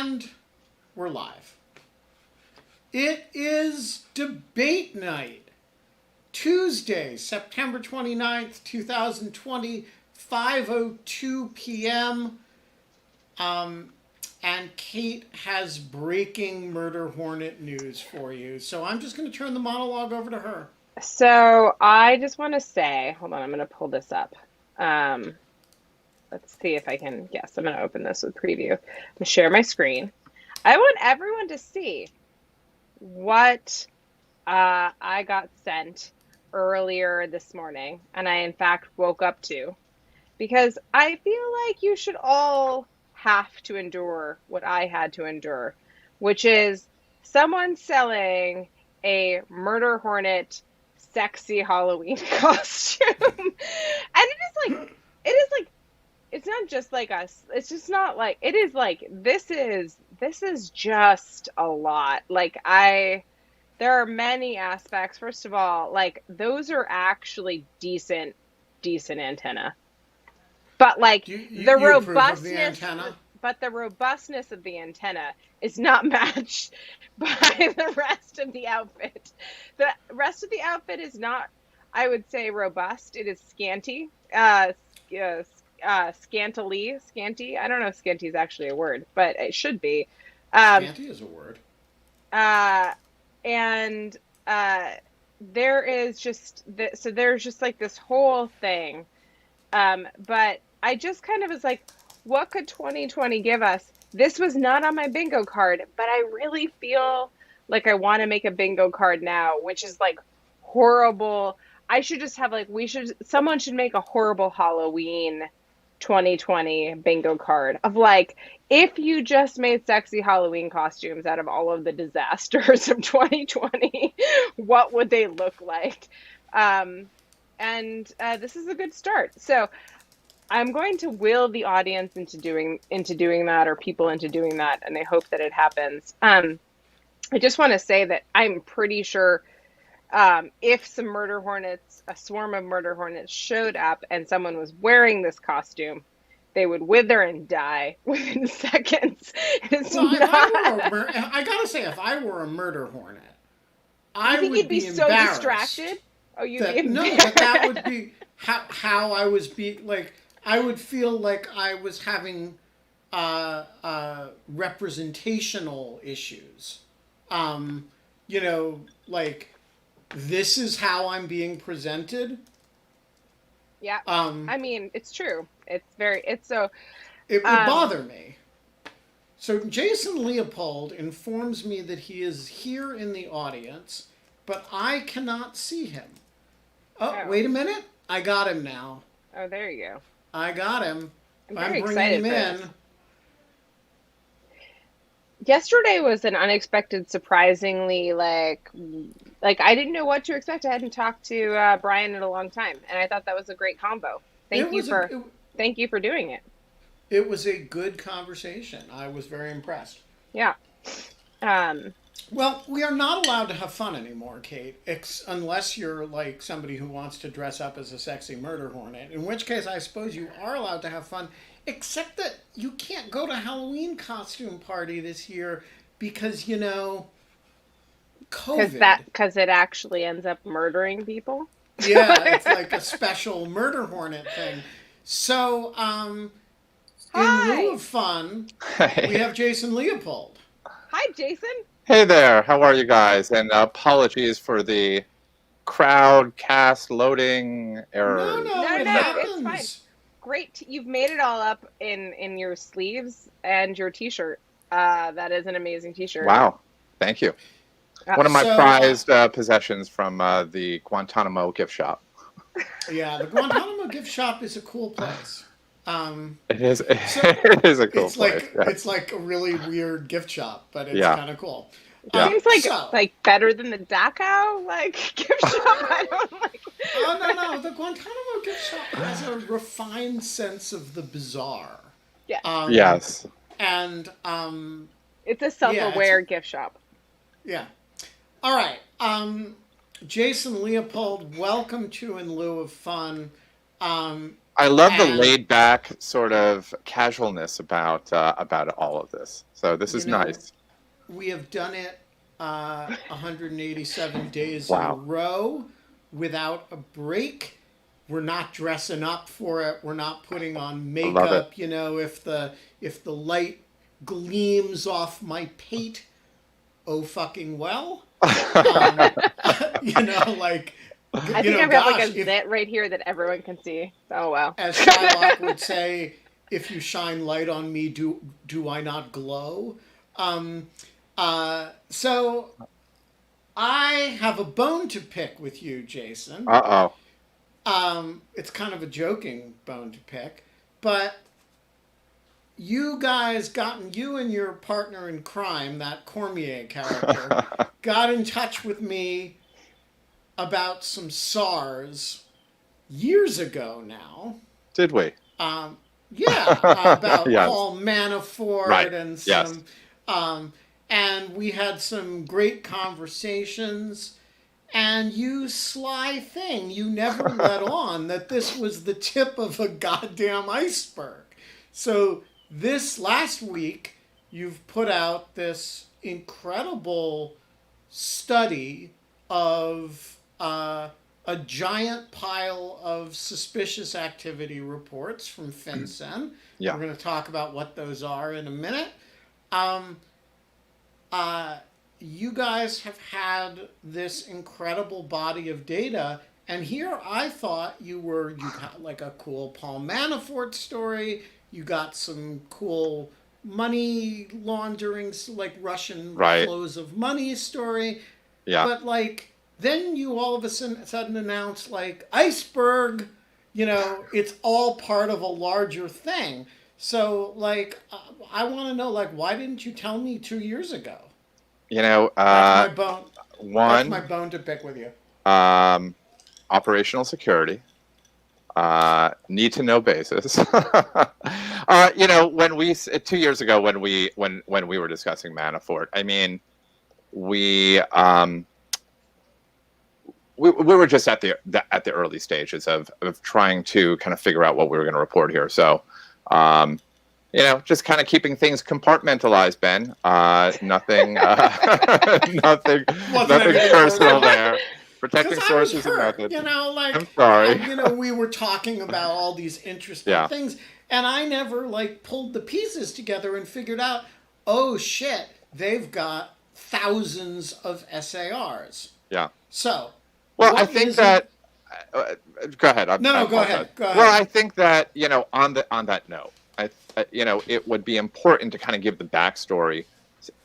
And we're live. It is debate night. Tuesday, September 29th, 2020, 5:02 p.m. And Kate has breaking murder hornet news for you. So I'm just going to turn the monologue over to her. So I just want to say, hold on, I'm going to pull this up. Let's see if I can, yes, I'm going to open this with preview. I'm going to share my screen. I want everyone to see what I got sent earlier this morning, and I in fact woke up to, because I feel like you should all have to endure what I had to endure, which is someone selling a murder hornet sexy Halloween costume. And it's not just like us. It's just not like, it is like, this is just a lot. Like there are many aspects. First of all, like those are actually decent antenna. But like the robustness, but the robustness of the antenna is not matched by the rest of the outfit. The rest of the outfit is not, I would say, robust. It is scanty, scanty. I don't know if scanty is actually a word, but it should be. Scanty is a word. And there is just so there's just like this whole thing. But I just kind of was like, what could 2020 give us? This was not on my bingo card, but I really feel like I want to make a bingo card now, which is like horrible. I should just have like, someone should make a horrible Halloween 2020 bingo card of like, if you just made sexy Halloween costumes out of all of the disasters of 2020, what would they look like? And this is a good start. So I'm going to will the audience into doing that, or people into doing that, and I hope that it happens. I just want to say that I'm pretty sure if some murder hornets, a swarm of murder hornets showed up and someone was wearing this costume, they would wither and die within seconds. I gotta say, if I were a murder hornet, I would be so distracted. Oh, you'd be embarrassed. No, but that would be how I was like. I would feel like I was having representational issues. Like, this is how I'm being presented. Yeah. I mean, it's true. It would bother me. So Jason Leopold informs me that he is here in the audience, but I cannot see him. Oh, wait a minute. I got him now. Oh, there you go. I got him. I'm bringing him in. This. Yesterday was an unexpected, surprisingly, like I didn't know what to expect. I hadn't talked to Brian in a long time, and I thought that was a great combo. Thank you for doing it. It was a good conversation. I was very impressed. Yeah. Well, we are not allowed to have fun anymore, Kate, unless you're like somebody who wants to dress up as a sexy murder hornet, in which case I suppose you are allowed to have fun, except that you can't go to Halloween costume party this year because, COVID. Because it actually ends up murdering people? Yeah, it's like a special murder hornet thing. So, in lieu of fun, we have Jason Leopold. Hi, Jason. Hey there, how are you guys? And apologies for the crowd cast loading error. No, it's fine. Great, you've made it all up in your sleeves and your t-shirt. That is an amazing t-shirt. Wow, thank you. One of my prized possessions from the Guantanamo gift shop. Yeah, the Guantanamo gift shop is a cool place. It is a cool place. It's like a really weird gift shop, but it's kind of cool. It seems like better than the Dachau gift shop. I don't like. Oh no! The Guantanamo gift shop has a refined sense of the bizarre. Yeah. Yes. And it's a self-aware gift shop. Yeah. All right. Jason Leopold, welcome to In Lieu of Fun. I love the laid back sort of casualness about all of this. So this is nice. We have done it 187 days in a Wow. row without a break. We're not dressing up for it. We're not putting on makeup. You know, if the light gleams off my pate, oh fucking well. You know, like. I think I've got like a zit right here that everyone can see. Oh wow. As Shylock would say, if you shine light on me, do I not glow? So I have a bone to pick with you, Jason. It's kind of a joking bone to pick, but you guys you and your partner in crime, that Cormier character, got in touch with me about some SARs years ago now. Did we? Yeah, about yes. Paul Manafort and some, and we had some great conversations. And you sly thing, you never let on that this was the tip of a goddamn iceberg. So this last week, you've put out this incredible study of a giant pile of suspicious activity reports from FinCEN. Yeah. We're going to talk about what those are in a minute. You guys have had this incredible body of data, and here I thought you got like a cool Paul Manafort story, you got some cool money laundering, like Russian flows of money story. Yeah. But like, then you all of a sudden announce like iceberg, you know, it's all part of a larger thing. So like, I want to know, like, why didn't you tell me 2 years ago? You know, that's my bone. That's my bone to pick with you. Operational security. Need to know basis. You know, when 2 years ago, when we were discussing Manafort, I mean, we were just at the early stages of trying to kind of figure out what we were going to report here. So, you know, just kind of keeping things compartmentalized, Ben. Nothing personal there. Protecting sources and methods. You know, like, I'm sorry. You know, we were talking about all these interesting things, and I never like pulled the pieces together and figured out, oh shit, they've got thousands of SARs. Yeah. So, well, I think that. Go ahead. Go ahead. Well, I think that, you know, on that note, you know, it would be important to kind of give the backstory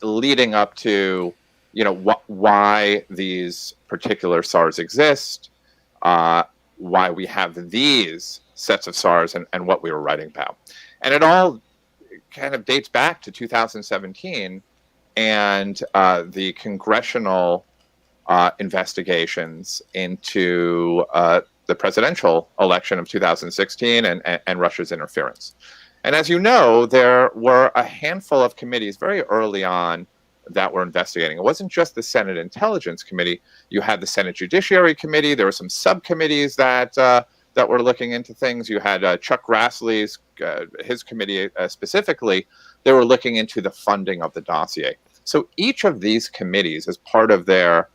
leading up to, you know, why these particular SARs exist, why we have these sets of SARs, and what we were writing about. And it all kind of dates back to 2017 and the congressional investigations into the presidential election of 2016 and Russia's interference. And as you know, there were a handful of committees very early on that were investigating. It wasn't just the Senate Intelligence Committee. You had the Senate Judiciary Committee. There were some subcommittees that were looking into things. You had Chuck Grassley's his committee specifically. They were looking into the funding of the dossier. So each of these committees, as part of their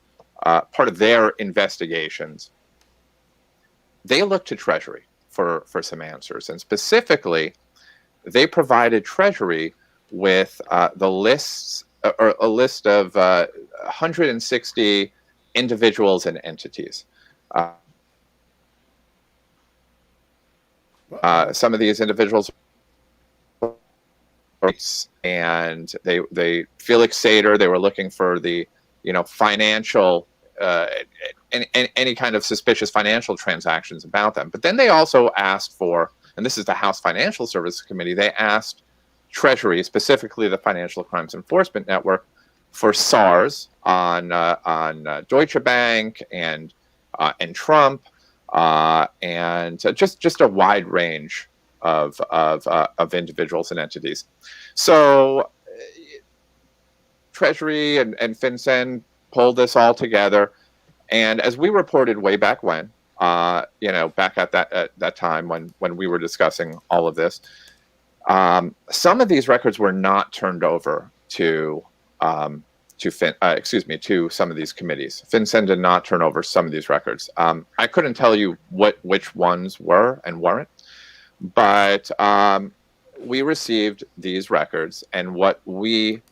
investigations, they looked to Treasury for some answers, and specifically, they provided Treasury with the lists, or a list of 160 individuals and entities. Some of these individuals, and they Felix Sater, they were looking for the, you know, financial, any kind of suspicious financial transactions about them. But then they also asked for, and this is the House Financial Services Committee, they asked Treasury, specifically the Financial Crimes Enforcement Network, for SARs on Deutsche Bank and Trump, and just a wide range of individuals and entities. So Treasury and FinCEN pulled this all together, and as we reported way back when, back at that time when we were discussing all of this. Some of these records were not turned over to some of these committees. FinCEN did not turn over some of these records. I couldn't tell you which ones were and weren't, but we received these records, and what we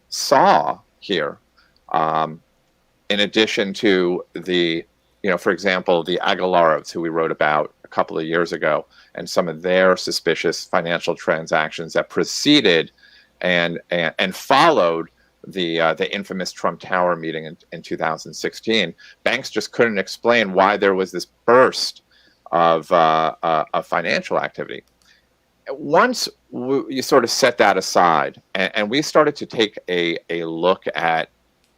saw here, in addition to the, for example, the Aguilarovs, who we wrote about a couple of years ago, and some of their suspicious financial transactions that preceded and followed the infamous Trump Tower meeting in 2016. Banks just couldn't explain why there was this burst of financial activity. Once you sort of set that aside, and we started to take a look at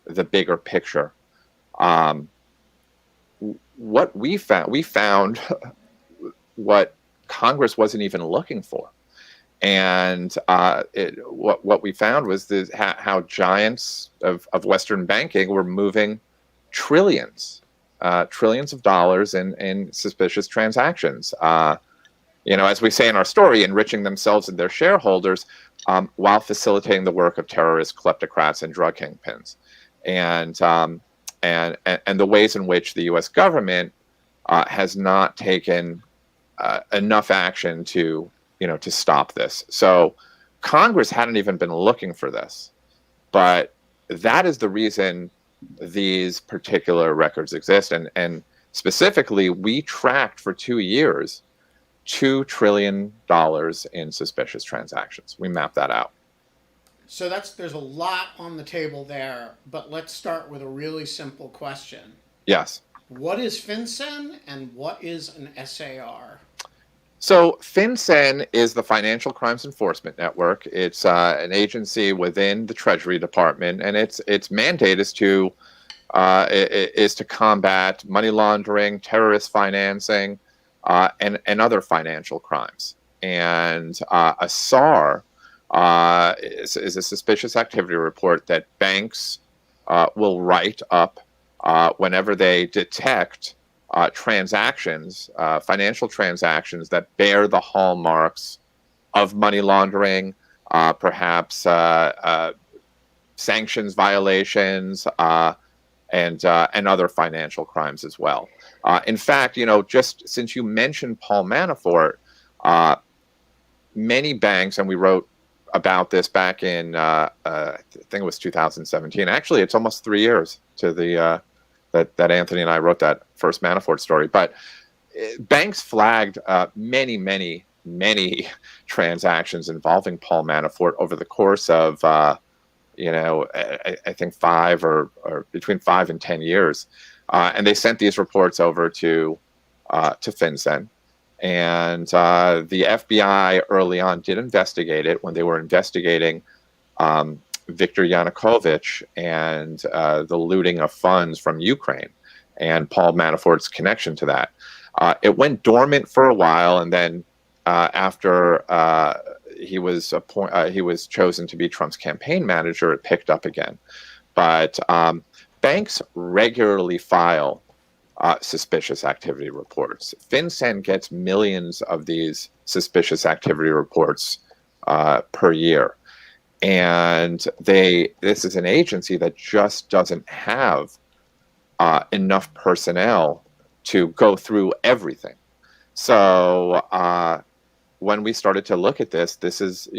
the bigger picture, what we found what Congress wasn't even looking for. And what we found was how giants of Western banking were moving trillions of dollars in suspicious transactions. As we say in our story, enriching themselves and their shareholders while facilitating the work of terrorists, kleptocrats, and drug kingpins. And the ways in which the U.S. government has not taken enough action to stop this. So Congress hadn't even been looking for this, but that is the reason these particular records exist. And specifically, we tracked for 2 years $2 trillion in suspicious transactions. We mapped that out. So there's a lot on the table there, but let's start with a really simple question. Yes. What is FinCEN and what is an SAR? So FinCEN is the Financial Crimes Enforcement Network. It's an agency within the Treasury Department, and its mandate is to combat money laundering, terrorist financing, and other financial crimes. And a SAR is a suspicious activity report that banks will write up whenever they detect transactions, financial transactions that bear the hallmarks of money laundering, perhaps sanctions violations, and other financial crimes as well. In fact, just since you mentioned Paul Manafort, many banks, and we wrote about this back in, I think it was 2017. Actually, it's almost 3 years to the that Anthony and I wrote that first Manafort story. But banks flagged many transactions involving Paul Manafort over the course of, I think 5 or between 5 and 10 years. And they sent these reports over to FinCEN. And the FBI early on did investigate it when they were investigating Viktor Yanukovych and the looting of funds from Ukraine and Paul Manafort's connection to that. It went dormant for a while, and then after he was chosen to be Trump's campaign manager, it picked up again. But banks regularly file suspicious activity reports. FinCEN gets millions of these suspicious activity reports per year. And this is an agency that just doesn't have enough personnel to go through everything. So when we started to look at this is,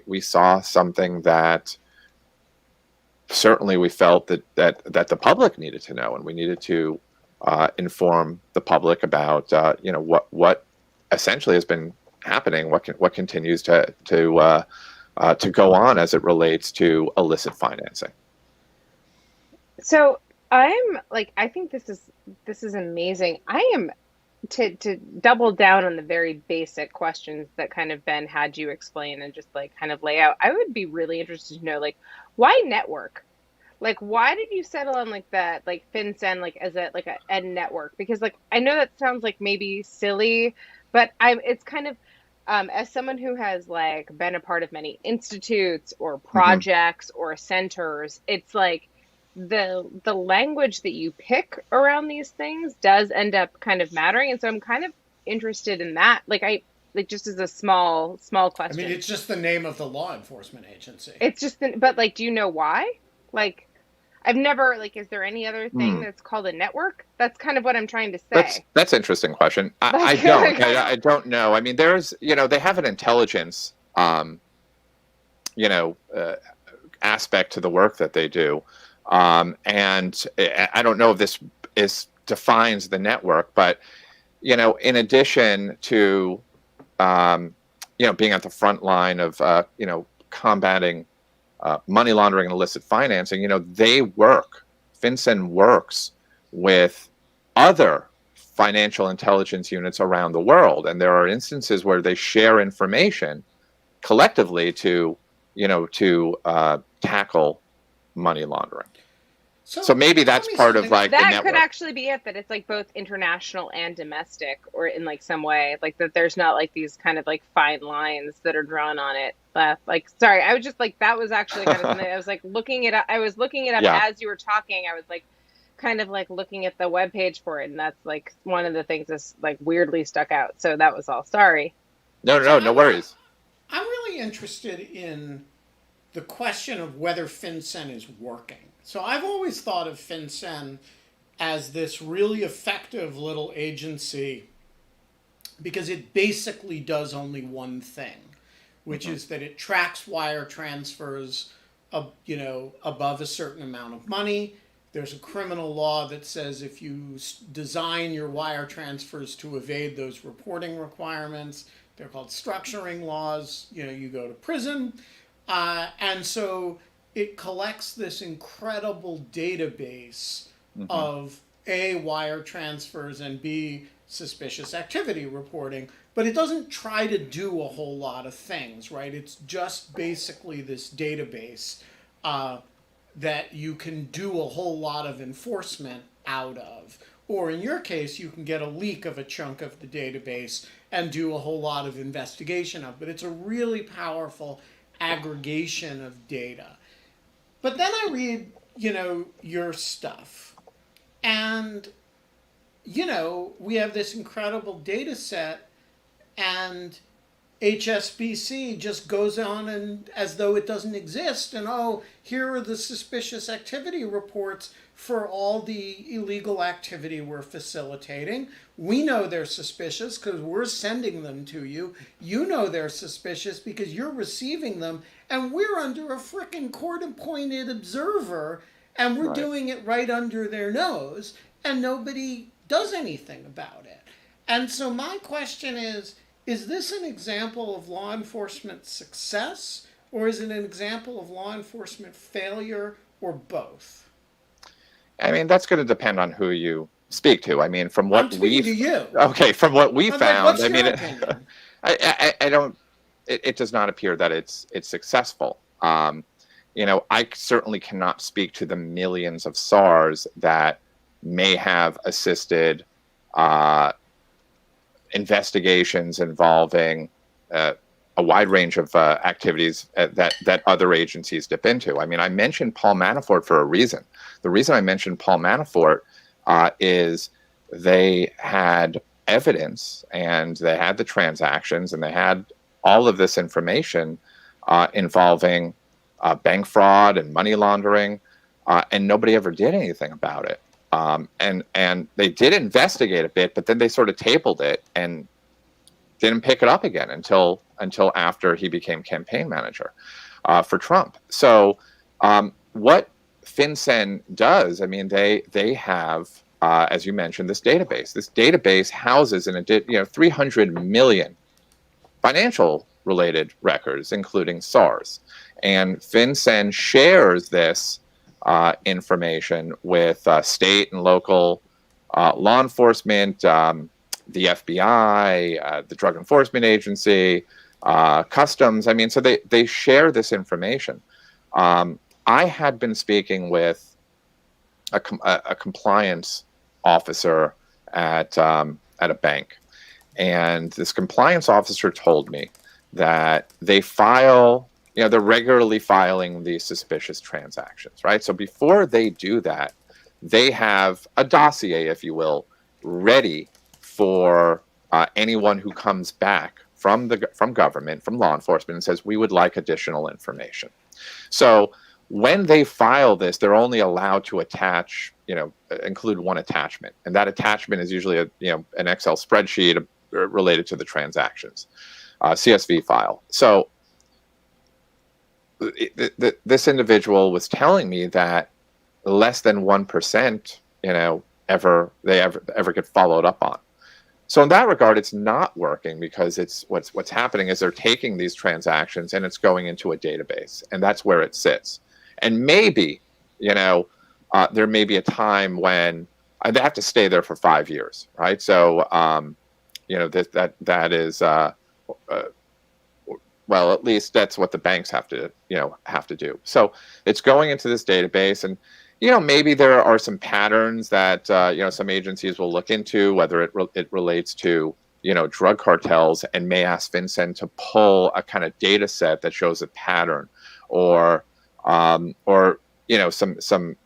we saw something that certainly we felt that the public needed to know, and we needed to inform the public about what essentially has been happening, what continues to go on as it relates to illicit financing. So I think this is amazing. I am to double down on the very basic questions that kind of Ben had you explain and just kind of lay out. I would be really interested to know why network? Why did you settle on that FinCEN as a network? Because I know that sounds maybe silly, but it's kind of as someone who has been a part of many institutes or projects or centers, it's the language that you pick around these things does end up kind of mattering. And so I'm kind of interested in that. Like just as a small question. I mean, it's just the name of the law enforcement agency. It's just, but like, do you know why? Like, I've never, like, is there any other thing that's called a network? That's kind of what I'm trying to say. That's an interesting question. I don't know. I mean, there's, they have an intelligence, aspect to the work that they do. And I don't know if this defines the network, but, in addition to, being at the front line of, combating money laundering and illicit financing, FinCEN works with other financial intelligence units around the world. And there are instances where they share information collectively to tackle money laundering. So maybe that's part of like the network. That could actually be it, that it's like both international and domestic, or in like some way, like that there's not like these kind of like fine lines that are drawn on it. Sorry, I was just like, that was actually kind of something I was like looking it up. I was looking it up as you were talking. I was like kind of like looking at the webpage for it, and that's like one of the things that's like weirdly stuck out. So that was all. Sorry. No worries. I'm really interested in the question of whether FinCEN is working. So I've always thought of FinCEN as this really effective little agency because it basically does only one thing, which is that it tracks wire transfers, above a certain amount of money. There's a criminal law that says if you design your wire transfers to evade those reporting requirements, they're called structuring laws, you go to prison. And so it collects this incredible database of A, wire transfers, and B, suspicious activity reporting. But it doesn't try to do a whole lot of things, right? It's just basically this database that you can do a whole lot of enforcement out of. Or in your case, you can get a leak of a chunk of the database and do a whole lot of investigation of. But it's a really powerful aggregation of data. But then I read, your stuff. And, we have this incredible data set, and HSBC just goes on and as though it doesn't exist. And, here are the suspicious activity reports for all the illegal activity we're facilitating. We know they're suspicious because we're sending them to you. You know they're suspicious because you're receiving them. And we're under a frickin' court-appointed observer, and we're doing it right under their nose, and nobody does anything about it. And so my question is this an example of law enforcement success, or is it an example of law enforcement failure, or both? I mean, that's going to depend on who you speak to. I mean, from what I'm speaking to you. Okay, from what we found, what's your opinion? I don't. It does not appear that it's successful. I certainly cannot speak to the millions of SARs that may have assisted investigations involving a wide range of activities that other agencies dip into. I mean, I mentioned Paul Manafort for a reason. The reason I mentioned Paul Manafort is they had evidence, and they had the transactions, and they had all of this information involving bank fraud and money laundering, and nobody ever did anything about it. And they did investigate a bit, but then they sort of tabled it and didn't pick it up again until after he became campaign manager for Trump. So what FinCEN does, I mean, they have, as you mentioned, this database. This database houses 300 million financial related records, including SARs. And FinCEN shares this information with state and local law enforcement, the FBI, the Drug Enforcement Agency, Customs. I mean, so they share this information. I had been speaking with a compliance officer at a bank. And this compliance officer told me that they file they're regularly filing these suspicious transactions, right? So before they do that, they have a dossier, if you will, ready for anyone who comes back from government, from law enforcement, and says, we would like additional information. So when they file this, they're only allowed to attach, include one attachment, and that attachment is usually an Excel spreadsheet related to the transactions, CSV file. So this individual was telling me that less than 1%, ever get followed up on. So in that regard, it's not working, because it's what's happening is they're taking these transactions and it's going into a database, and that's where it sits. And maybe, there may be a time when they have to stay there for 5 years, right? So, that is, well, at least that's what the banks have to do. So it's going into this database, and maybe there are some patterns that some agencies will look into, whether it relates to drug cartels, and may ask FinCEN to pull a kind of data set that shows a pattern, or some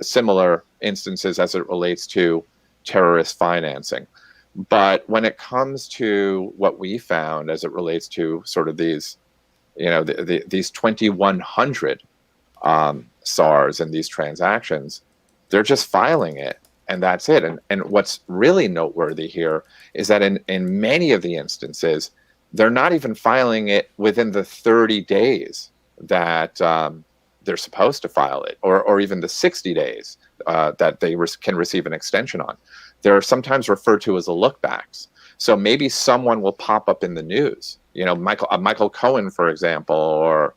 similar instances as it relates to terrorist financing. But when it comes to what we found as it relates to sort of these, these 2,100 SARs and these transactions, they're just filing it, and that's it. And what's really noteworthy here is that in many of the instances, they're not even filing it within the 30 days that they're supposed to file it, or even the 60 days that they can receive an extension on. They're sometimes referred to as lookbacks. So maybe someone will pop up in the news, Michael Cohen, for example, or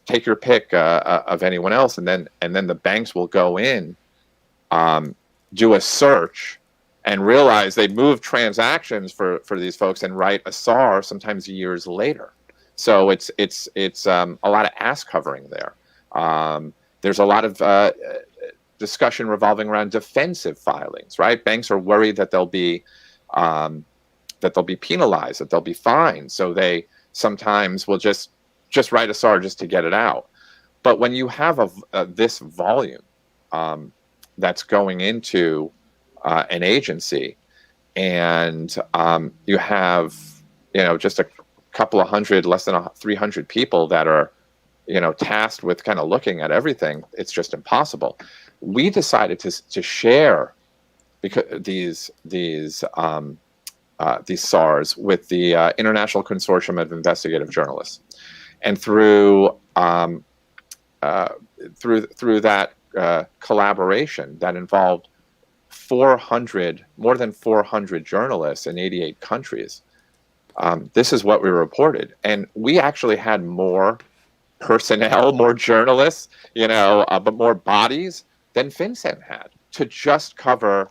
take your pick of anyone else, and then the banks will go in, do a search, and realize they moved transactions for these folks and write a SAR sometimes years later. So it's a lot of ass covering there. There's a lot of discussion revolving around defensive filings, right? Banks are worried that they'll be penalized, that they'll be fined. So they sometimes will just write a SAR just to get it out. But when you have this volume that's going into an agency, and you have just a couple of hundred, less than 300 people that are tasked with kind of looking at everything, it's just impossible. We decided to share these SARs with the International Consortium of Investigative Journalists, and through that collaboration that involved more than 400 journalists in 88 countries, this is what we reported. And we actually had more personnel, more journalists, but more bodies than FinCEN had to just cover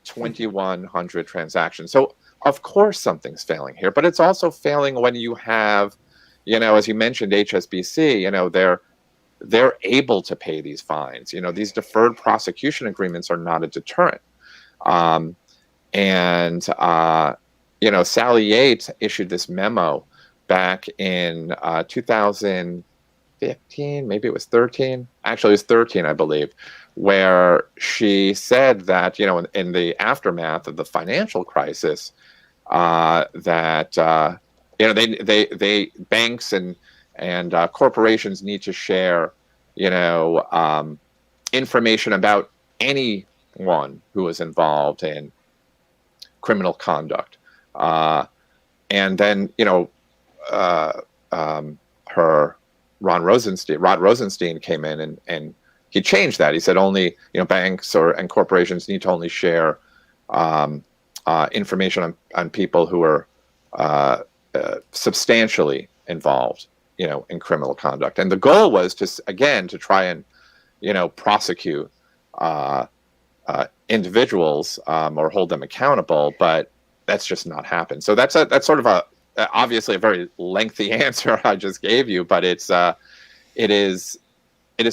2,100 transactions. So of course something's failing here, but it's also failing when you have, as you mentioned, HSBC, they're able to pay these fines. These deferred prosecution agreements are not a deterrent. Sally Yates issued this memo back in 2015, maybe it was 13. Actually, it was 13, I believe, where she said that, in the aftermath of the financial crisis, that they banks and corporations need to share, information about anyone who is involved in criminal conduct. And then, Rod Rosenstein came in and he changed that. He said only, banks and corporations need to only share information on people who are substantially involved, in criminal conduct. And the goal was to try and, prosecute individuals or hold them accountable, but that's just not happened. So that's sort of obviously a very lengthy answer I just gave you, but it is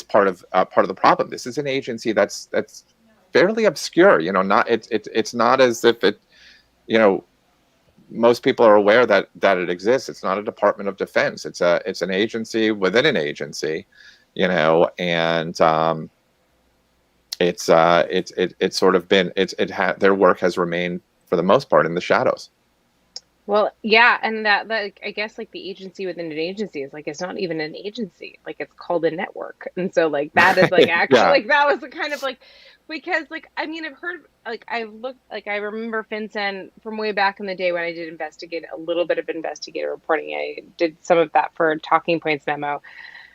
part of the problem. This is an agency that's fairly obscure. It's not as if it, most people are aware that it exists. It's not a Department of Defense. It's an agency within an agency, you know, and it's sort of been their work has remained for the most part in the shadows. Well, yeah, and that like I guess like the agency within an agency is like it's not even an agency, like it's called a network, and so like that is like actually Yeah. like that was the kind of like because like I mean I've heard like I've looked like I remember FinCEN from way back in the day when I did a little bit of investigative reporting. I did some of that for Talking Points memo,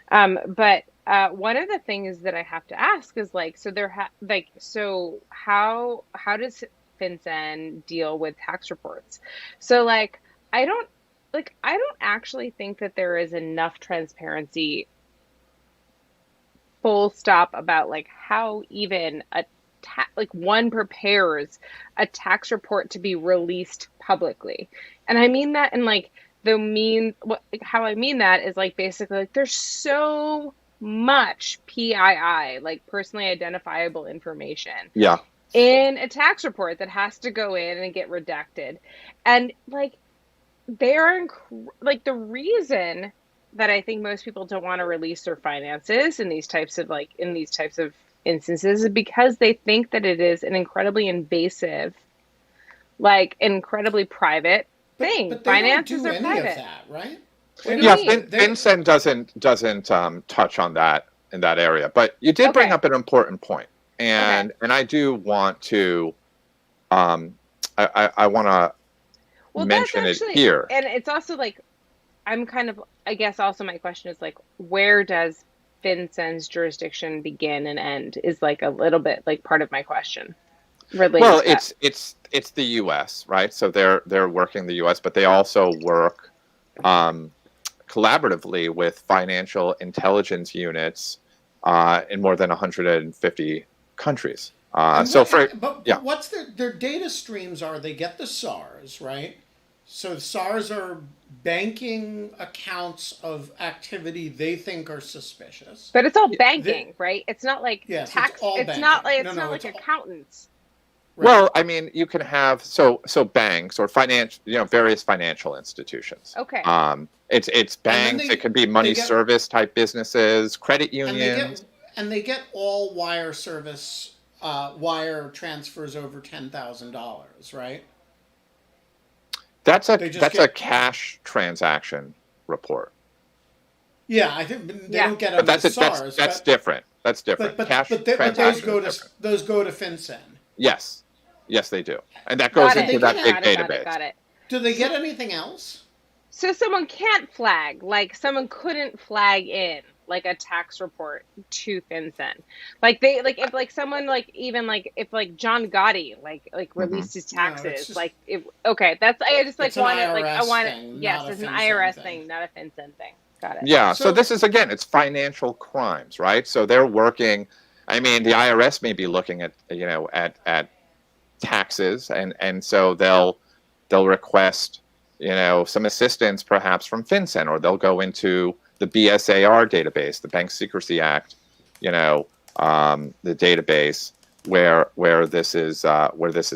but one of the things that I have to ask is like so how does FinCEN deal with tax reports? So like I don't actually think that there is enough transparency full stop about like how even one prepares a tax report to be released publicly. And I mean that in like how I mean that is like basically like there's so much PII, like personally identifiable information. Yeah. In a tax report that has to go in and get redacted. And like like the reason that I think most people don't want to release their finances in these types of instances is because they think that it is an incredibly invasive, like incredibly private thing. But they Finances don't do are any private, of that, right? Yeah, FinCEN doesn't touch on that in that area, but you did bring up an important point, and I do want to, I want to mention it here, and it's also like, I'm kind of, I guess also my question is like, where does FinCEN's jurisdiction begin and end? Is like a little bit like part of my question. Well, it's the U.S., right? So they're working the U.S., but they also work collaboratively with financial intelligence units in more than 150 countries. But what's their data streams are? They get the SARs, right? So SARs are banking accounts of activity they think are suspicious. But it's all banking, right? It's not like tax. It's all banking. Not like it's accountants. Right. Well, I mean, you can have so banks or various financial institutions. Okay. It's banks. It could be money service type businesses, credit unions, and they get all wire transfers over $10,000, right? That's a cash transaction report. Yeah, I think they don't get them with SARs. That's different. That's different. But those go to FinCEN. Yes, they do, and that goes into that big database. Got it. Do they get anything else? So someone can't flag, like someone couldn't flag in like a tax report to FinCEN. Like they like if like someone like even like if like John Gotti like released his taxes, that's I just like wanted like I wanted it's an IRS thing, not a FinCEN thing. Got it. Yeah, so this is again it's financial crimes, right? So they're working. I mean, the IRS may be looking at at taxes, and so they'll request some assistance perhaps from FinCEN, or they'll go into the BSAR database, the Bank Secrecy Act, the database where this is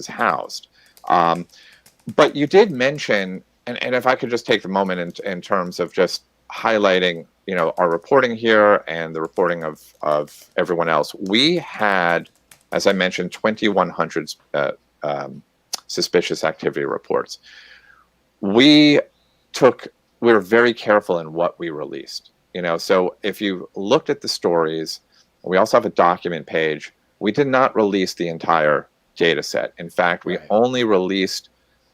housed. But you did mention, and if I could just take the moment in terms of just highlighting, our reporting here and the reporting of everyone else. We had, as I mentioned, 2,100 suspicious activity reports. We were very careful in what we released. So if you looked at the stories, we also have a document page. We did not release the entire data set. In fact, we only released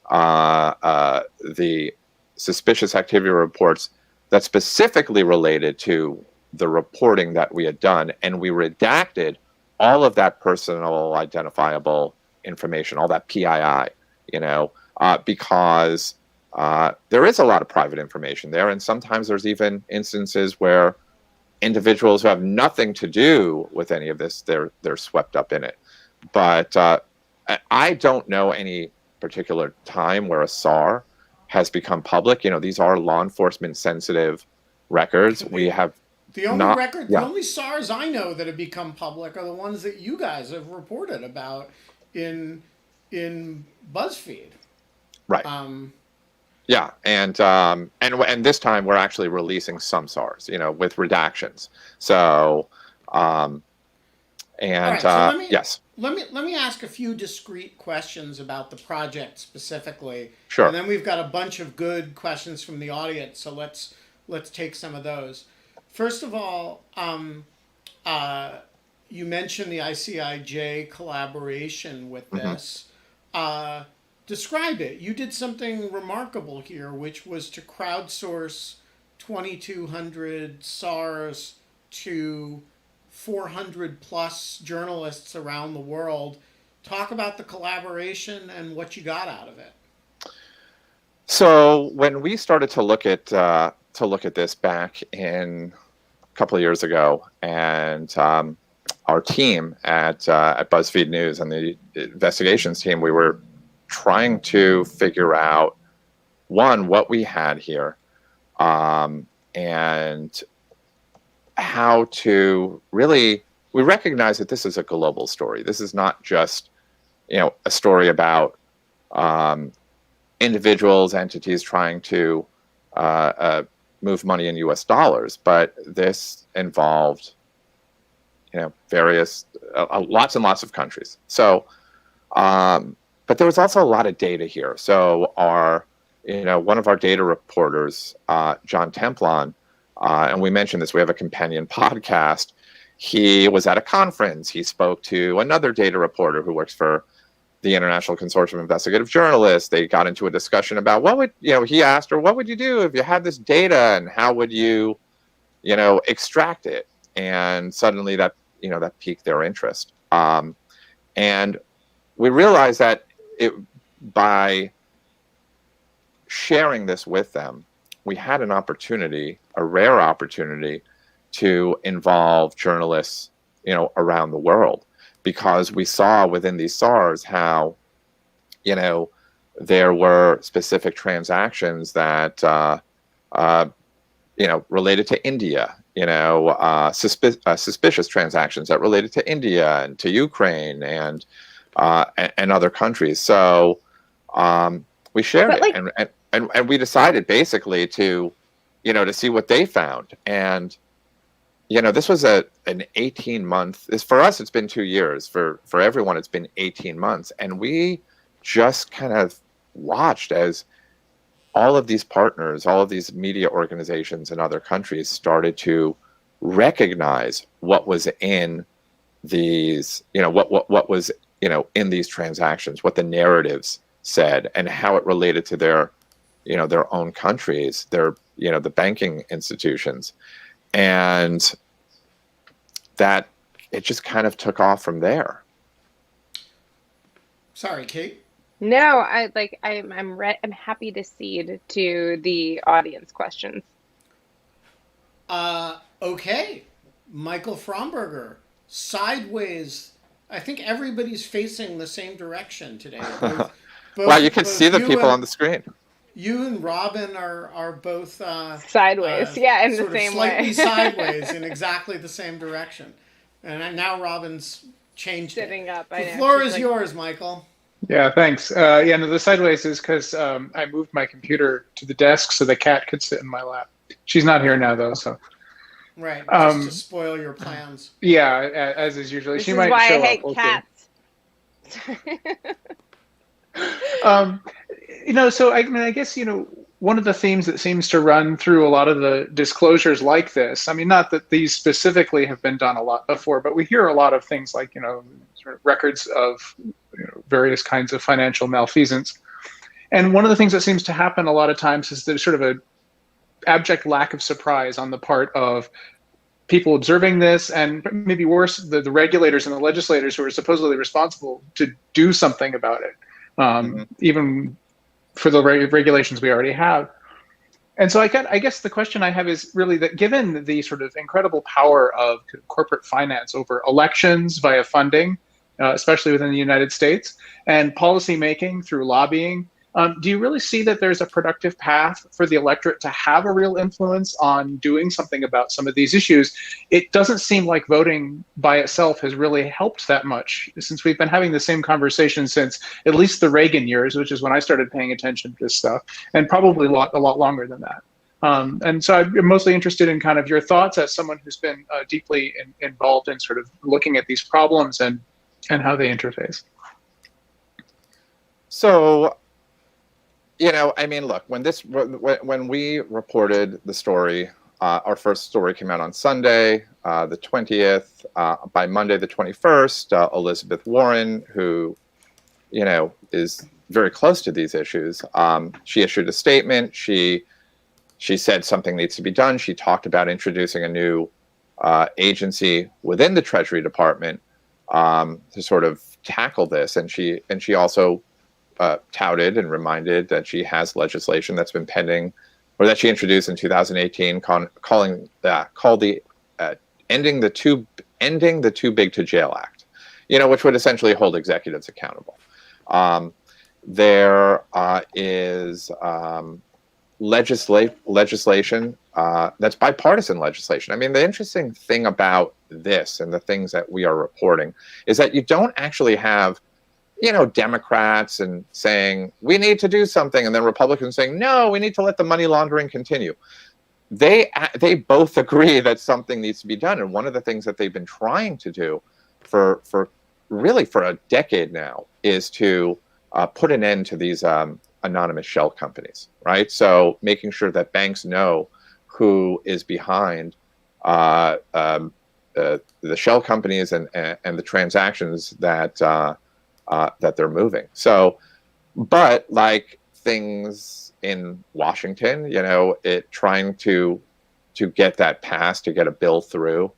the suspicious activity reports that specifically related to the reporting that we had done, and we redacted all of that personal identifiable information, all that PII, because there is a lot of private information there, and sometimes there's even instances where individuals who have nothing to do with any of this, they're swept up in it. But I don't know any particular time where a SAR has become public. These are law enforcement sensitive records. We have the only SARs I know that have become public are the ones that you guys have reported about in BuzzFeed. Right. Yeah, and this time we're actually releasing some SARs, with redactions. So, and all right, so yes, let me ask a few discrete questions about the project specifically, sure. and then we've got a bunch of good questions from the audience. So let's take some of those. First of all, you mentioned the ICIJ collaboration with this. Describe it. You did something remarkable here, which was to crowdsource 2,200 SARs to 400 plus journalists around the world. Talk about the collaboration and what you got out of it. So when we started to look at this back in a couple of years ago, and our team at BuzzFeed News and the investigations team, we were trying to figure out, one, what we had here, and how to really, we recognize that this is a global story. This is not just, a story about individuals, entities trying to move money in US dollars, but this involved, various, lots and lots of countries. So, but there was also a lot of data here. So one of our data reporters, John Templon, and we mentioned this, we have a companion podcast. He was at a conference. He spoke to another data reporter who works for the International Consortium of Investigative Journalists. They got into a discussion about he asked her, what would you do if you had this data, and how would you, extract it? And suddenly that piqued their interest. And we realized that by sharing this with them, we had an opportunity, a rare opportunity, to involve journalists, around the world, because we saw within these SARs how, there were specific transactions that, related to India, suspicious transactions that related to India and to Ukraine and other countries. So we shared it, and we decided basically to, to see what they found. And, this was an 18-month, for us, it's been 2 years. For everyone, it's been 18 months. And we just kind of watched as all of these partners, all of these media organizations in other countries started to recognize what was in these, what was, in these transactions, what the narratives said, and how it related to their, their own countries, their, the banking institutions. And that it just kind of took off from there. Sorry, Kate. No, I'm happy to cede to the audience questions. Okay, Michael Fromberger, sideways. I think everybody's facing the same direction today. Well, you can see the people on the screen. You and Robin are both sideways, in the same slightly way. sideways in exactly the same direction. And now Robin's changed sitting up. The floor is yours, Michael. Yeah, thanks. No, the sideways is because I moved my computer to the desk so the cat could sit in my lap. She's not here now, though, so. Right, just to spoil your plans. Yeah, as is usually. This is why I hate cats. So I guess, one of the themes that seems to run through a lot of the disclosures like this, not that these specifically have been done a lot before, but we hear a lot of things like, sort of records of various kinds of financial malfeasance. And one of the things that seems to happen a lot of times is there's sort of an abject lack of surprise on the part of people observing this, and maybe worse, the regulators and the legislators who are supposedly responsible to do something about it, even for the regulations we already have. And so I guess the question I have is really that, given the sort of incredible power of corporate finance over elections via funding, especially within the United States, and policy making through lobbying, Do you really see that there's a productive path for the electorate to have a real influence on doing something about some of these issues? It doesn't seem like voting by itself has really helped that much, since we've been having the same conversation since at least the Reagan years, which is when I started paying attention to this stuff, and probably a lot longer than that. And so I'm mostly interested in kind of your thoughts as someone who's been deeply involved in sort of looking at these problems and how they interface. So, I mean, look, when we reported the story, our first story came out on Sunday, the 20th. By Monday, the 21st, Elizabeth Warren, who, is very close to these issues, she issued a statement. She said something needs to be done. She talked about introducing a new agency within the Treasury Department to sort of tackle this. And she also touted and reminded that she has legislation that's been pending, or that she introduced in 2018, called the Ending the Too Big to Jail Act, which would essentially hold executives accountable. There is legislation that's bipartisan legislation. I mean, the interesting thing about this and the things that we are reporting is that you don't actually have Democrats and saying we need to do something, and then Republicans saying no, we need to let the money laundering continue. They both agree that something needs to be done, and one of the things that they've been trying to do for a decade now is to put an end to these anonymous shell companies, right? So making sure that banks know who is behind the shell companies and the transactions that they're moving. So, but like things in Washington, trying to get that passed, to get a bill through,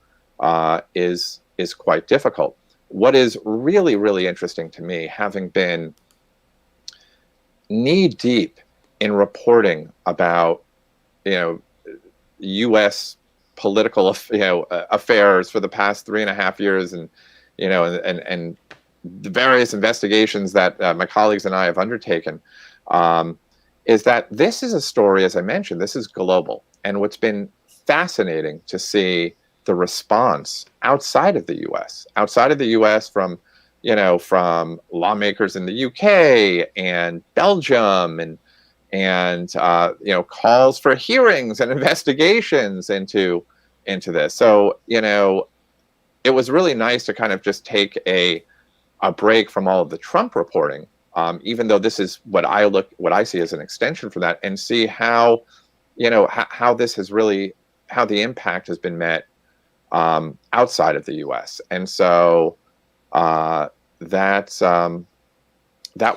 is quite difficult. What is really, really interesting to me, having been knee deep in reporting about, U.S. political, affairs for the past 3.5 years, and and the various investigations that my colleagues and I have undertaken, is that this is a story, as I mentioned, this is global. And what's been fascinating to see the response outside of the U.S. from lawmakers in the UK and Belgium and calls for hearings and investigations into this. So, it was really nice to kind of just take a break from all of the Trump reporting, even though this is what I see as an extension for that, and see how this has really, how the impact has been met outside of the U.S. And so that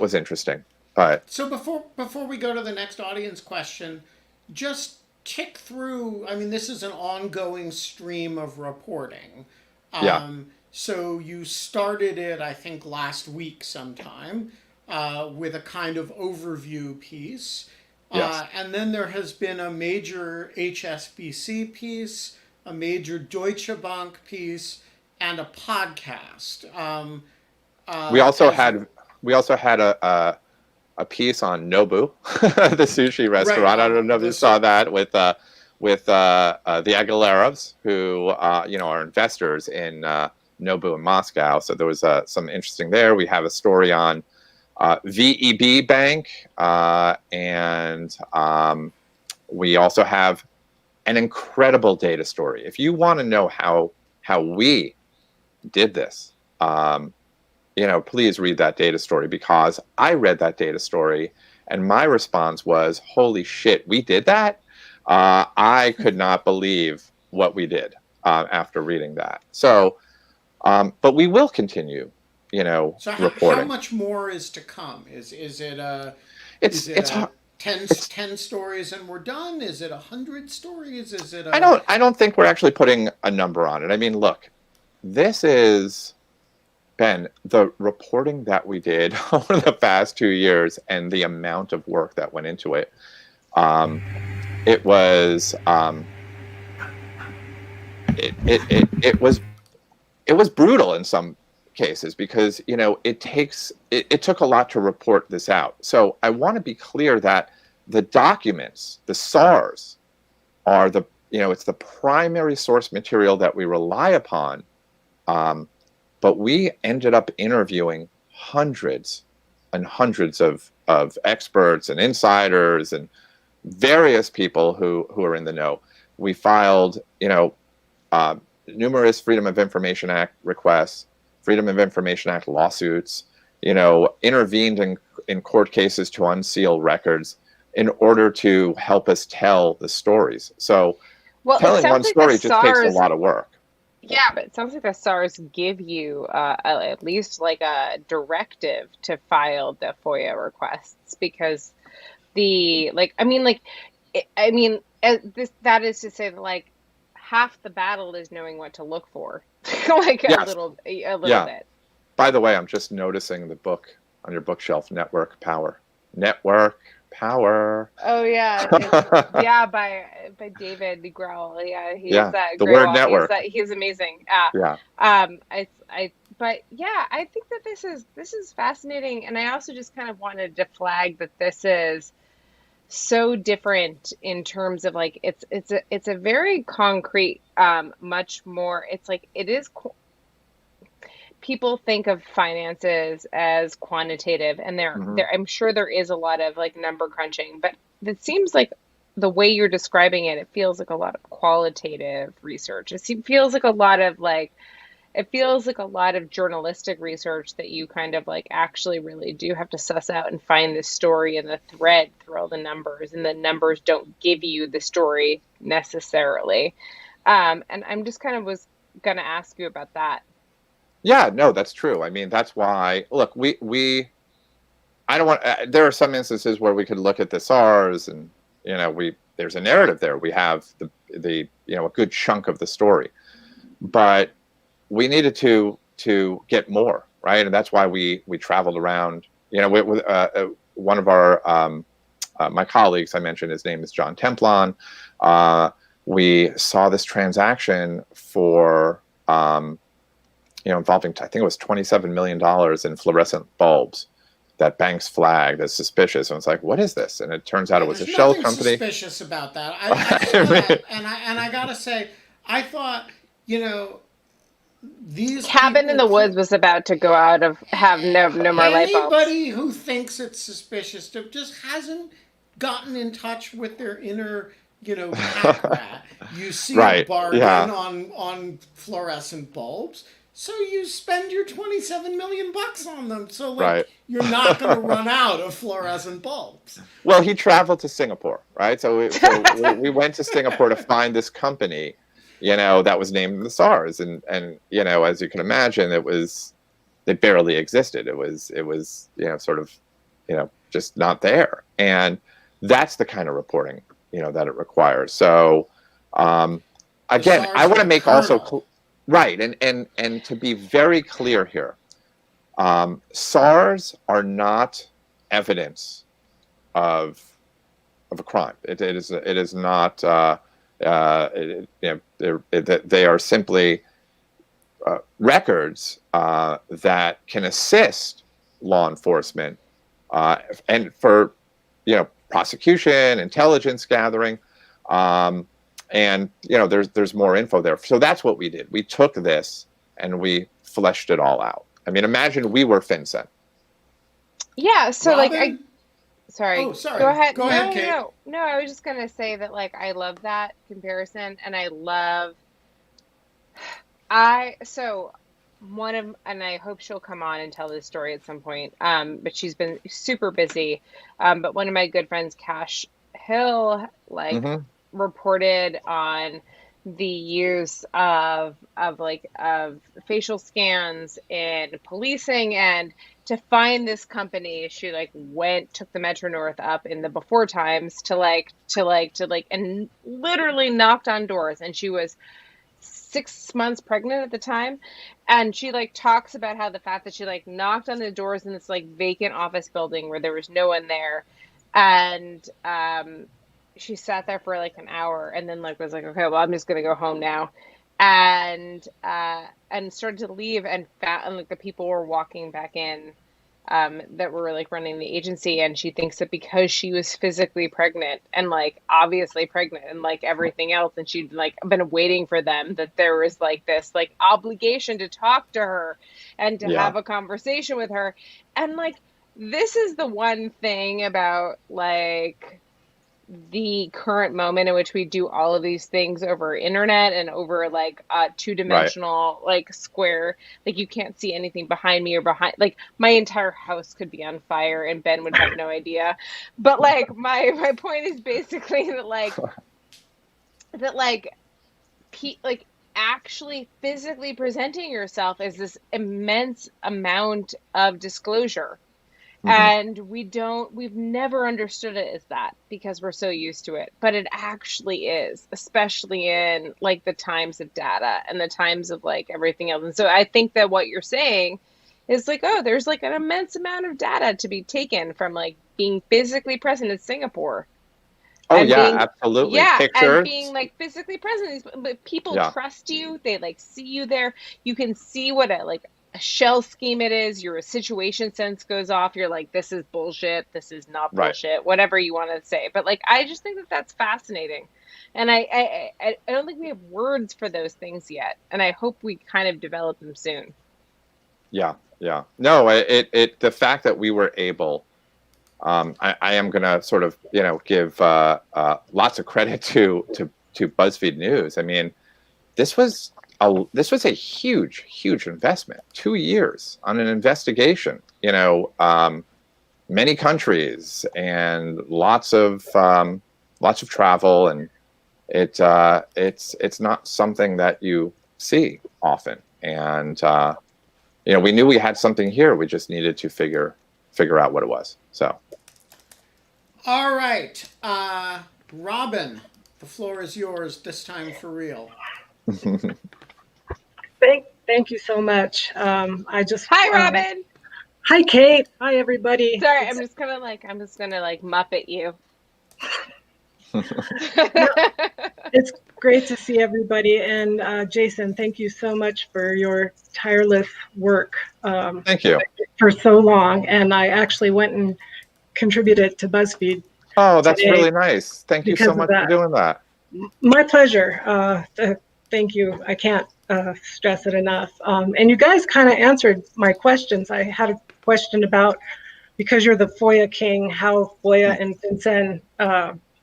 was interesting. But so before we go to the next audience question, just tick through. I mean, this is an ongoing stream of reporting. Yeah. So you started it, I think, last week sometime, with a kind of overview piece. Yes. And then there has been a major HSBC piece, a major Deutsche Bank piece, and a podcast. We also had a piece on Nobu, the sushi restaurant. Right. I don't know if you saw that with the Aguilerovs, who are investors in Nobu in Moscow. So there was some interesting there. We have a story on VEB Bank, and we also have an incredible data story. If you want to know how we did this, please read that data story, because I read that data story and my response was, holy shit, we did that? I could not believe what we did after reading that. So, but we will continue, so reporting. How much more is to come? Is it 10 stories and we're done? Is it 100 stories? Is it? I don't think we're actually putting a number on it. I mean, look, this is, Ben, the reporting that we did over the past 2 years and the amount of work that went into it. It was brutal in some cases because, it took a lot to report this out. So I want to be clear that the documents, the SARs, are it's the primary source material that we rely upon. But we ended up interviewing hundreds and hundreds of experts and insiders and various people who are in the know. We filed, numerous Freedom of Information Act requests, Freedom of Information Act lawsuits, intervened in court cases to unseal records in order to help us tell the stories. So telling one story just takes a lot of work. Yeah, but it sounds like the SARs give you at least like a directive to file the FOIA requests because that is to say that like half the battle is knowing what to look for, like a little bit. By the way, I'm just noticing the book on your bookshelf, Network Power. Network Power. Oh yeah, by David Grohl. Yeah, he's that. The word network. He's amazing. Yeah. I think that this is fascinating, and I also just kind of wanted to flag that this is so different in terms of like it's a very concrete, much more. It's like it is. People think of finances as quantitative, and I'm sure there is a lot of like number crunching, but it seems like the way you're describing it feels like a lot of qualitative research. It feels like a lot of journalistic research that you kind of like actually really do have to suss out and find the story and the thread through all the numbers, and the numbers don't give you the story necessarily. And I'm just kind of was going to ask you about that. Yeah, no, that's true. I mean, that's why, look, I don't want, there are some instances where we could look at the SARs and, there's a narrative there. We have a good chunk of the story, but we needed to get more, right? And that's why we traveled around, with one of our, my colleagues, I mentioned his name is John Templon. We saw this transaction for, involving, I think it was $27 million in fluorescent bulbs that banks flagged as suspicious. And it's like, what is this? And it turns out it was a shell company. Suspicious about that. I gotta say, I thought, these Cabin in the Woods was about to go out of have no more light bulbs. Anybody who thinks it's suspicious just hasn't gotten in touch with their inner, cat rat. You see a bargain on fluorescent bulbs. So you spend your $27 million on them. So you're not going to run out of fluorescent bulbs. Well, he traveled to Singapore, right? So we went to Singapore to find this company, that was named the SARs. And as you can imagine, it barely existed. It was just not there. And that's the kind of reporting, that it requires. So, again, I want to make also... Right, and to be very clear here, SARs are not evidence of a crime. It is not. They are simply records that can assist law enforcement and for prosecution, intelligence gathering. And there's more info there. So that's what we did. We took this and we fleshed it all out. I mean, imagine we were FinCEN. Yeah. So Robin? Sorry. Oh, sorry. Go ahead. Go ahead, Kate. No. I was just gonna say that I love that comparison, and I hope she'll come on and tell this story at some point. But she's been super busy. But one of my good friends, Cash Hill, reported on the use of facial scans in policing, and to find this company, she took the Metro North up in the before times to and literally knocked on doors, and she was 6 months pregnant at the time, and she talks about how the fact that she knocked on the doors in this vacant office building where there was no one there, and she sat there for an hour and then was okay, well, I'm just gonna go home now. and started to leave, and like the people were walking back in that were like running the agency, and she thinks that because she was physically pregnant and like obviously pregnant and like everything else, and she'd like been waiting for them, that there was like this like obligation to talk to her and to have a conversation with her. And like, this is the one thing about like the current moment in which we do all of these things over internet and over like a two-dimensional like square. Like, you can't see anything behind me or behind, like my entire house could be on fire and Ben would have no idea. But like my point is basically that like like actually physically presenting yourself as this immense amount of disclosure. And we've never understood it as that because we're so used to it, but it actually is, especially in like the times of data and the times of like everything else. And so I think that what you're saying is like, oh, there's like an immense amount of data to be taken from like being physically present in Singapore. Oh, absolutely. Yeah, Pictures. and being like physically present. But people trust you. They like see you there. You can see what a shell scheme it is. Your situation sense goes off. You're like, this is bullshit. This is not bullshit. Whatever you want to say. But like, I just think that that's fascinating. And I don't think we have words for those things yet. And I hope we kind of develop them soon. Yeah. No, the fact that we were able, I am going to sort of, give lots of credit to BuzzFeed News. I mean, this was a huge investment. 2 years on an investigation. Many countries and lots of travel, and it's not something that you see often. And we knew we had something here. We just needed to figure out what it was. So. All right, Robin, the floor is yours. This time for real. Thank you so much. Hi, Robin. Hi, Kate. Hi, everybody. Sorry, I'm just gonna Muppet you. It's great to see everybody, and Jason, thank you so much for your tireless work. Thank you. For so long, and I actually went and contributed to BuzzFeed. Oh, that's really nice. Thank you so much for doing that. My pleasure. Thank you. I can't stress it enough. And you guys kind of answered my questions. I had a question about, because you're the FOIA king, how FOIA and FinCEN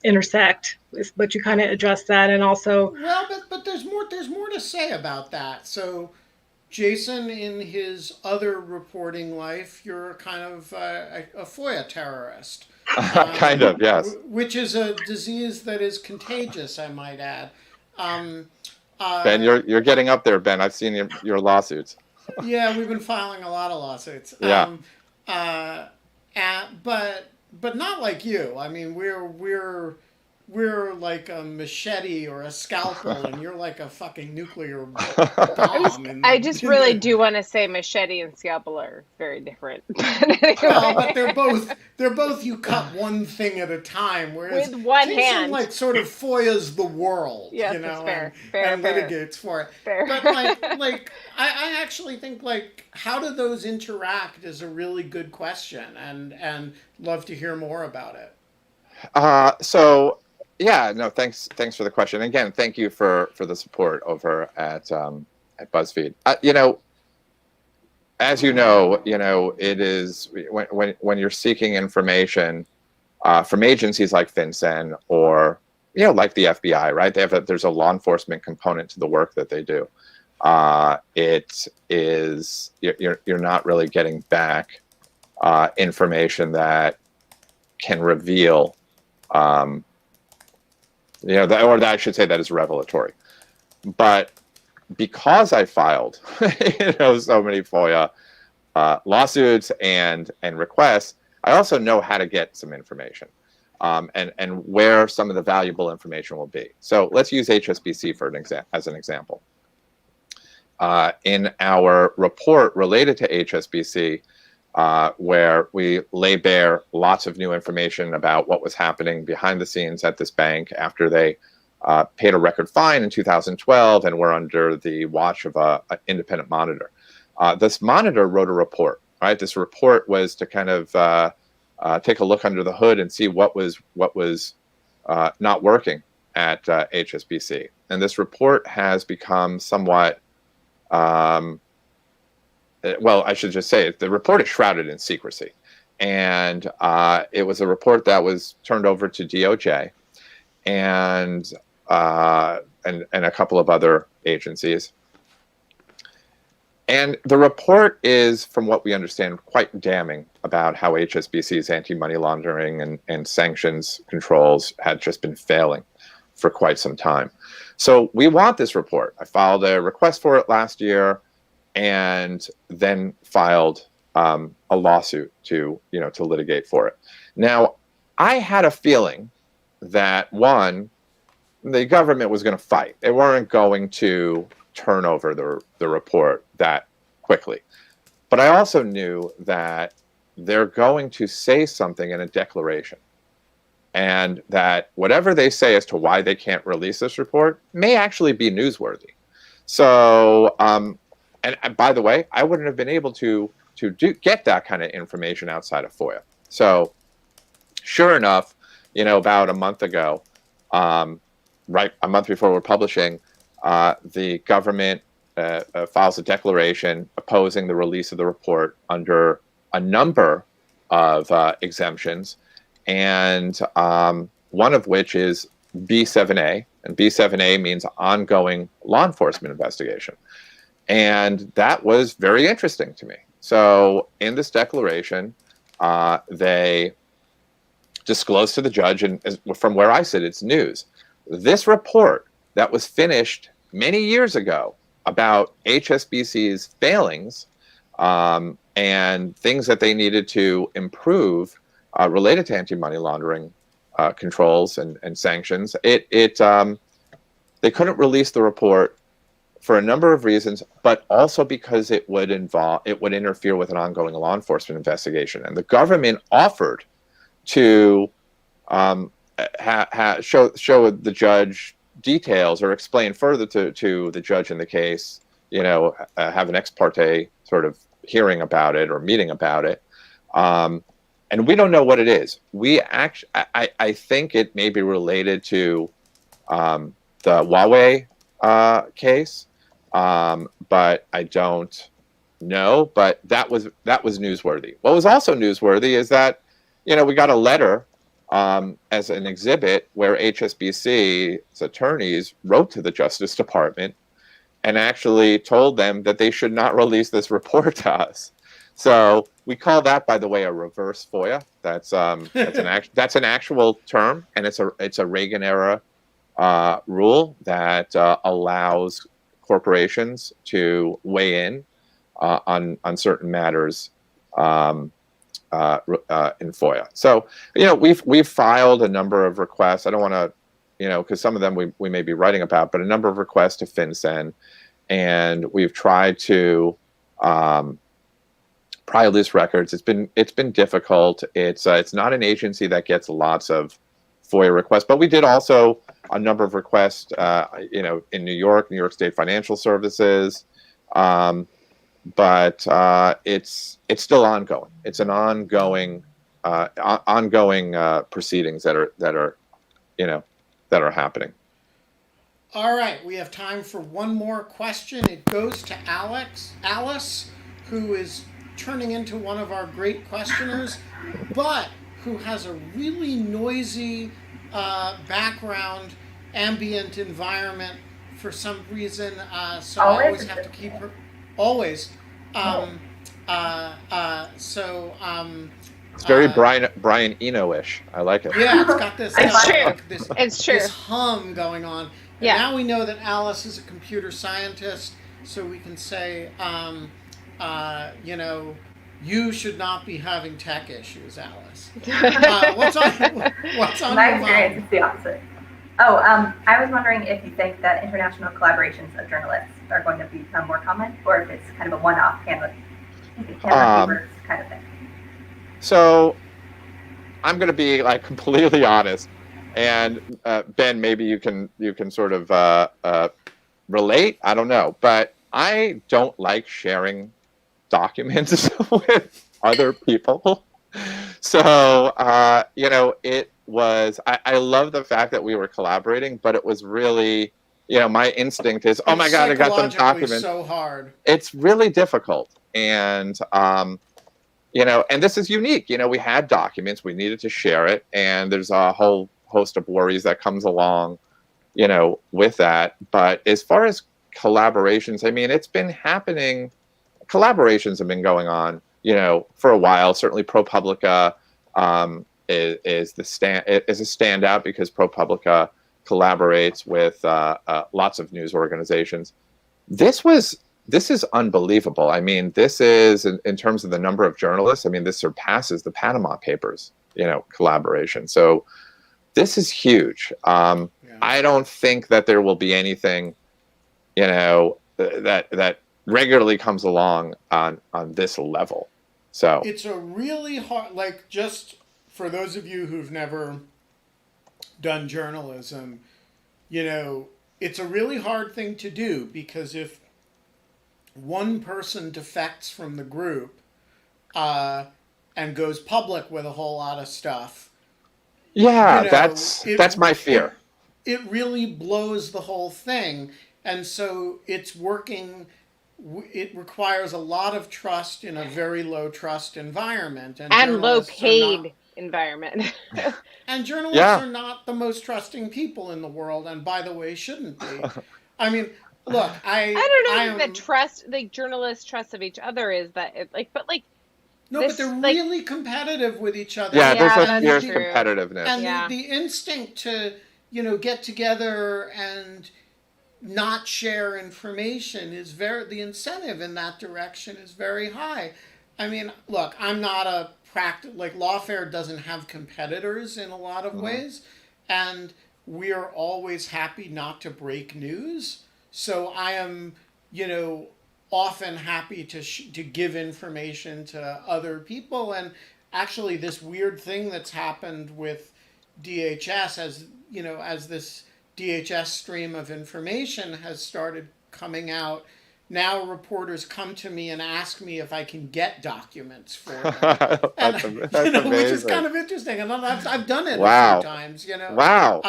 intersect, but you kind of addressed that. And also, well, but there's more to say about that. So Jason, in his other reporting life, you're kind of a FOIA terrorist. Kind of, yes. Which is a disease that is contagious, I might add. Ben, you're getting up there, Ben. I've seen your lawsuits. Yeah, we've been filing a lot of lawsuits. Yeah. But not like you. I mean, we're like a machete or a scalpel, and you're like a fucking nuclear bomb. I just really do want to say machete and scalpel are very different. Well, but they're both you cut one thing at a time, whereas with one Jason, hand, like sort of FOIAs the world, yes, fair, and litigates for it. Fair. But like I actually think like how do those interact is a really good question, and love to hear more about it. So. Yeah, no, thanks for the question. Again, thank you for the support over at BuzzFeed. As you know, it is when you're seeking information from agencies like FinCEN or like the FBI, right? There's a law enforcement component to the work that they do. It is you're not really getting back information that can reveal. Or I should say that is revelatory. But because I filed, so many FOIA lawsuits and requests, I also know how to get some information and where some of the valuable information will be. So let's use HSBC as an example. In our report related to HSBC, where we lay bare lots of new information about what was happening behind the scenes at this bank after they paid a record fine in 2012 and were under the watch of an independent monitor. This monitor wrote a report, right? This report was to kind of take a look under the hood and see what was not working at HSBC. And this report has become somewhat, well, I should just say the report is shrouded in secrecy. And it was a report that was turned over to DOJ and a couple of other agencies. And the report is, from what we understand, quite damning about how HSBC's anti-money laundering and sanctions controls had just been failing for quite some time. So we want this report. I filed a request for it last year and then filed a lawsuit to litigate for it. Now, I had a feeling that, one, the government was going to fight. They weren't going to turn over the report that quickly. But I also knew that they're going to say something in a declaration, and that whatever they say as to why they can't release this report may actually be newsworthy. So, and by the way, I wouldn't have been able to get that kind of information outside of FOIA. So, sure enough, about a month ago, right, a month before we're publishing, the government files a declaration opposing the release of the report under a number of exemptions, and one of which is B7A, and B7A means ongoing law enforcement investigation. And that was very interesting to me. So in this declaration, they disclosed to the judge, and from where I sit, it's news. This report that was finished many years ago about HSBC's failings and things that they needed to improve related to anti-money laundering controls and sanctions, they couldn't release the report for a number of reasons, but also because it would interfere with an ongoing law enforcement investigation. And the government offered to show the judge details or explain further to the judge in the case, have an ex parte sort of hearing about it or meeting about it. And we don't know what it is. I think it may be related to the Huawei case, but I don't know. But that was newsworthy. What was also newsworthy is that we got a letter as an exhibit where HSBC's attorneys wrote to the Justice Department and actually told them that they should not release this report to us. So we call that, by the way, a reverse FOIA. That's an actual term, and it's a Reagan era rule that allows corporations to weigh in on certain matters in FOIA. So we've filed a number of requests. I don't want to, because some of them we may be writing about, but a number of requests to FinCEN, and we've tried to pry loose records. It's been difficult. It's not an agency that gets lots of FOIA requests, but we did also a number of requests, in New York State Financial Services, but it's still ongoing. It's an ongoing proceedings that are happening. All right, we have time for one more question. It goes to Alice, who is turning into one of our great questioners, but who has a really noisy background, ambient environment for some reason. So I always have to keep her. Always. It's very Brian Eno-ish. I like it. Yeah, it's got this. It's true. It's true. This hum going on. And yeah. Now we know that Alice is a computer scientist, so we can say, you should not be having tech issues, Alice. What's on My your mind? experience is the opposite. I was wondering if you think that international collaborations of journalists are going to become more common, or if it's kind of a one-off camera viewers kind of thing. So I'm going to be completely honest. And Ben, maybe you can sort of relate. I don't know, but I don't like sharing documents with other people. So it was. I love the fact that we were collaborating, but it was really, my instinct is, oh my God, I got some documents. So hard. It's really difficult, and and this is unique. We had documents, we needed to share it, and there's a whole host of worries that comes along, with that. But as far as collaborations, I mean, it's been happening. Collaborations have been going on, for a while. Certainly, ProPublica is a standout because ProPublica collaborates with lots of news organizations. This is unbelievable. I mean, this is in terms of the number of journalists. I mean, this surpasses the Panama Papers, collaboration. So this is huge. I don't think that there will be anything, that regularly comes along on this level. So it's a really hard, just for those of you who've never done journalism, it's a really hard thing to do, because if one person defects from the group and goes public with a whole lot of stuff, that's my fear. It really blows the whole thing. And so it's working. It requires a lot of trust in a very low trust environment. And low paid environment. And journalists are not the most trusting people in the world, and by the way, shouldn't be. I mean, look, I don't know if the trust, journalists' trust of each other is that, no, but they're really competitive with each other. Yeah, there's a fierce competitiveness. And the instinct to, get together and not share information is the incentive in that direction is very high. I mean, look, I'm not a Lawfare doesn't have competitors in a lot of ways, and we are always happy not to break news. So I am, often happy to give information to other people. And actually, this weird thing that's happened with DHS, as this DHS stream of information has started coming out, now reporters come to me and ask me if I can get documents for them. That's which is kind of interesting. And I've done it a few times, Wow.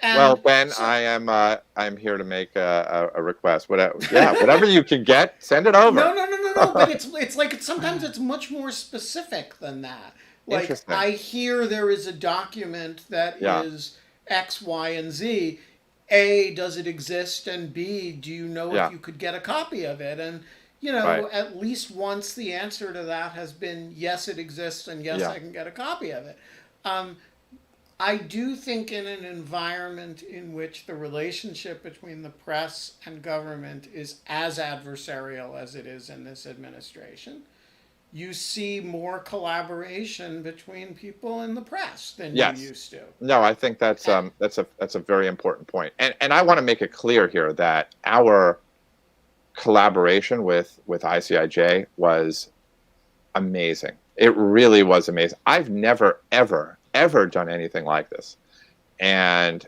Well, Ben, so, I'm here to make a request. Whatever you can get, send it over. No. But it's sometimes it's much more specific than that. I hear there is a document that is X, Y, and Z. A, does it exist? And B, do you know if you could get a copy of it? And, at least once the answer to that has been, yes, it exists, and yes, I can get a copy of it. I do think in an environment in which the relationship between the press and government is as adversarial as it is in this administration, you see more collaboration between people in the press than you used to. No, I think that's a very important point. And I want to make it clear here that our collaboration with ICIJ was amazing. It really was amazing. I've never, ever done anything like this. And,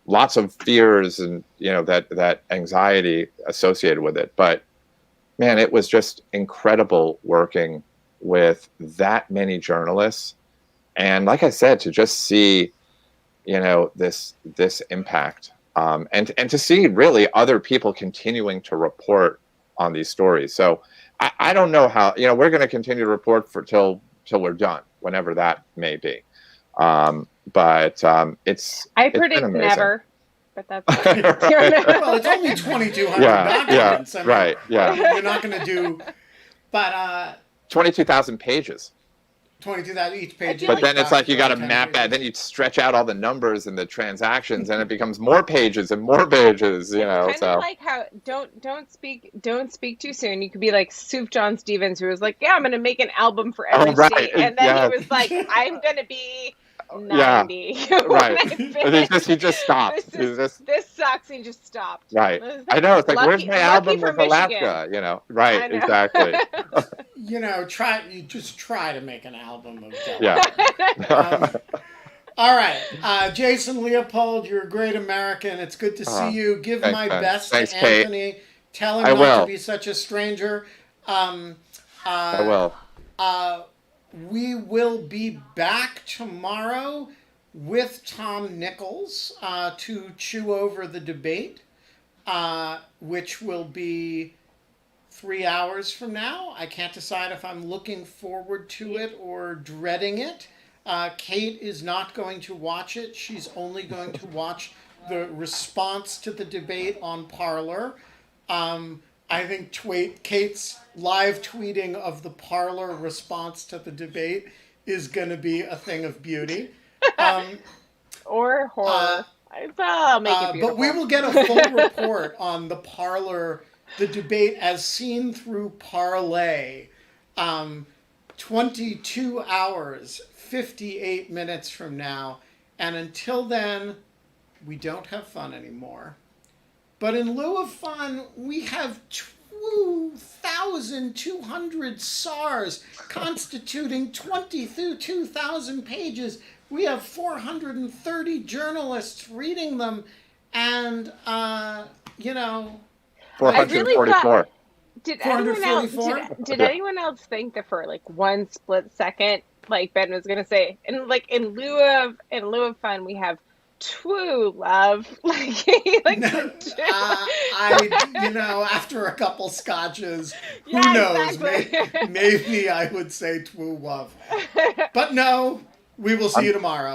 lots of fears and, that anxiety associated with it. But man, it was just incredible working with that many journalists. And like I said, to just see, this impact and to see really other people continuing to report on these stories. So I don't know how, we're going to continue to report till we're done, whenever that may be. But I predict never. But that's well, it's only 2,200 documents. Right. You're not going to do, but 22,000 pages. 22,000 each page. But then it's like you got to map that. Then you stretch out all the numbers and the transactions, and it becomes more pages and more pages. Kind of like how don't speak too soon. You could be like Suf John Stevens, who was like, "Yeah, I'm going to make an album for every state," and then he was like, "I'm going to be 90. Right. he just stopped. This sucks. He just stopped. Right. I know. It's like, where's my album with Alaska? Right. Exactly. Try to make an album of Delaware. All right. Jason Leopold, you're a great American. It's good to see you. Give thanks, my man. best Thanks, to Kate. Anthony. Tell him I not will. to be such a stranger. I will. We will be back tomorrow with Tom Nichols to chew over the debate, which will be 3 hours from now. I can't decide if I'm looking forward to it or dreading it. Kate is not going to watch it. She's only going to watch the response to the debate on Parler. I think Kate's live tweeting of the Parler response to the debate is going to be a thing of beauty. Or horror. I'll make it beautiful. But we will get a full report on the debate as seen through Parlay. 22 hours, 58 minutes from now. And until then, we don't have fun anymore. But in lieu of fun, we have 2,200 SARs constituting 22,000 pages. We have 430 journalists reading them. And, 444. Did anyone else think that for like one split second, like Ben was gonna say, and like in lieu of fun, we have true love. After a couple scotches, who Yeah, knows? exactly. Maybe I would say true love. But no, we will see you tomorrow.